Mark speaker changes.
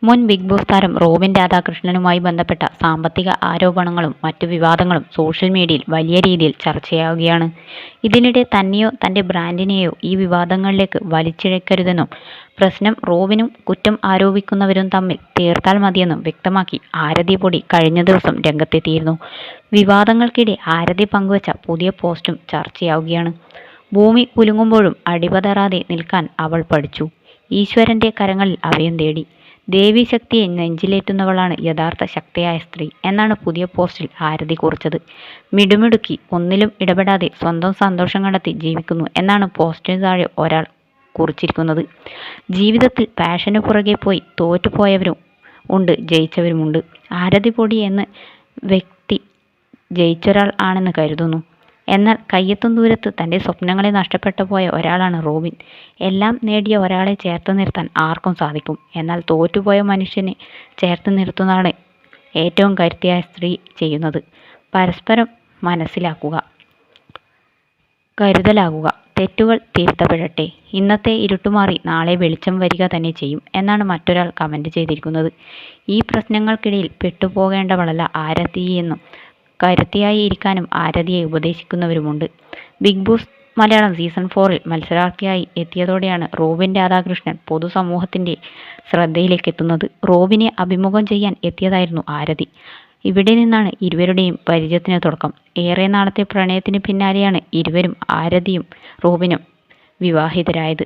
Speaker 1: മുൻ big boss താരം Robin രാധാകൃഷ്ണനുമായി ബന്ധപ്പെട്ട സാമ്പത്തിക ആരോപണങ്ങളും മറ്റു വിവാദങ്ങളും സോഷ്യൽ മീഡിയയിൽ വലിയ രീതിയിൽ ചർച്ചയാവുകയാണ്. ഇതിനിടെ തന്നെയോ തന്റെ ബ്രാൻഡിനെയോ ഈ വിവാദങ്ങളിലേക്ക് വലിച്ചിഴക്കരുതെന്നും പ്രശ്നം റോബിനും കുറ്റം ആരോപിക്കുന്നവരും തമ്മിൽ തീർത്താൽ മതിയെന്നും വ്യക്തമാക്കി ആരതി പൊടി കഴിഞ്ഞ ദിവസം രംഗത്തെത്തിയിരുന്നു. വിവാദങ്ങൾക്കിടെ ആരതി പങ്കുവച്ച പുതിയ പോസ്റ്റും ചർച്ചയാവുകയാണ്. ഭൂമി കുലുങ്ങുമ്പോഴും അടിപതറാതെ നിൽക്കാൻ അവൾ പഠിച്ചു. ഈശ്വരന്റെ കരങ്ങളിൽ അഭയം തേടി. ദേവീശക്തിയെ നെഞ്ചിലേറ്റുന്നവളാണ് യഥാർത്ഥ ശക്തിയായ സ്ത്രീ എന്നാണ് പുതിയ പോസ്റ്റിൽ ആരതി കുറിച്ചത്. മിടുമിടുക്കി, ഒന്നിലും ഇടപെടാതെ സ്വന്തം സന്തോഷം കണ്ടെത്തി ജീവിക്കുന്നു എന്നാണ് പോസ്റ്റിന് താഴെ ഒരാൾ കുറിച്ചിരിക്കുന്നത്. ജീവിതത്തിൽ പാഷന് പുറകെ പോയി തോറ്റുപോയവരും ഉണ്ട്, ജയിച്ചവരുമുണ്ട്. ആരതി പൊടി എന്ന വ്യക്തി ജയിച്ചൊരാൾ ആണെന്ന് കരുതുന്നു. എന്നാൽ കയ്യെത്തും ദൂരത്ത് തൻ്റെ സ്വപ്നങ്ങളെ നഷ്ടപ്പെട്ടു പോയ ഒരാളാണ് റോബിൻ. എല്ലാം നേടിയ ഒരാളെ ചേർത്ത് നിർത്താൻ ആർക്കും സാധിക്കും. എന്നാൽ തോറ്റുപോയ മനുഷ്യനെ ചേർത്ത് നിർത്തുന്നതാണ് ഏറ്റവും കരുത്തിയായ സ്ത്രീ ചെയ്യുന്നത്. പരസ്പരം മനസ്സിലാക്കുക, കരുതലാകുക, തെറ്റുകൾ തിരുത്തപ്പെടട്ടെ. ഇന്നത്തെ ഇരുട്ടുമാറി നാളെ വെളിച്ചം വരിക തന്നെ ചെയ്യും എന്നാണ് മറ്റൊരാൾ കമൻറ്റ് ചെയ്തിരിക്കുന്നത്. ഈ പ്രശ്നങ്ങൾക്കിടയിൽ പെട്ടുപോകേണ്ടവളല്ല ആരതിയെന്നും കരുത്തിയായി ഇരിക്കാനും ആരതിയെ ഉപദേശിക്കുന്നവരുമുണ്ട്. ബിഗ് ബോസ് മലയാളം സീസൺ 4-ൽ മത്സരാർത്ഥിയായി എത്തിയതോടെയാണ് റോബിൻ രാധാകൃഷ്ണൻ പൊതുസമൂഹത്തിൻ്റെ ശ്രദ്ധയിലേക്ക് എത്തുന്നത്. റോബിനെ അഭിമുഖം ചെയ്യാൻ എത്തിയതായിരുന്നു ആരതി. ഇവിടെ നിന്നാണ് ഇരുവരുടെയും പരിചയത്തിന് തുടക്കം. ഏറെ നാളത്തെ പ്രണയത്തിന് പിന്നാലെയാണ് ഇരുവരും, ആരതിയും റോബിനും, വിവാഹിതരായത്.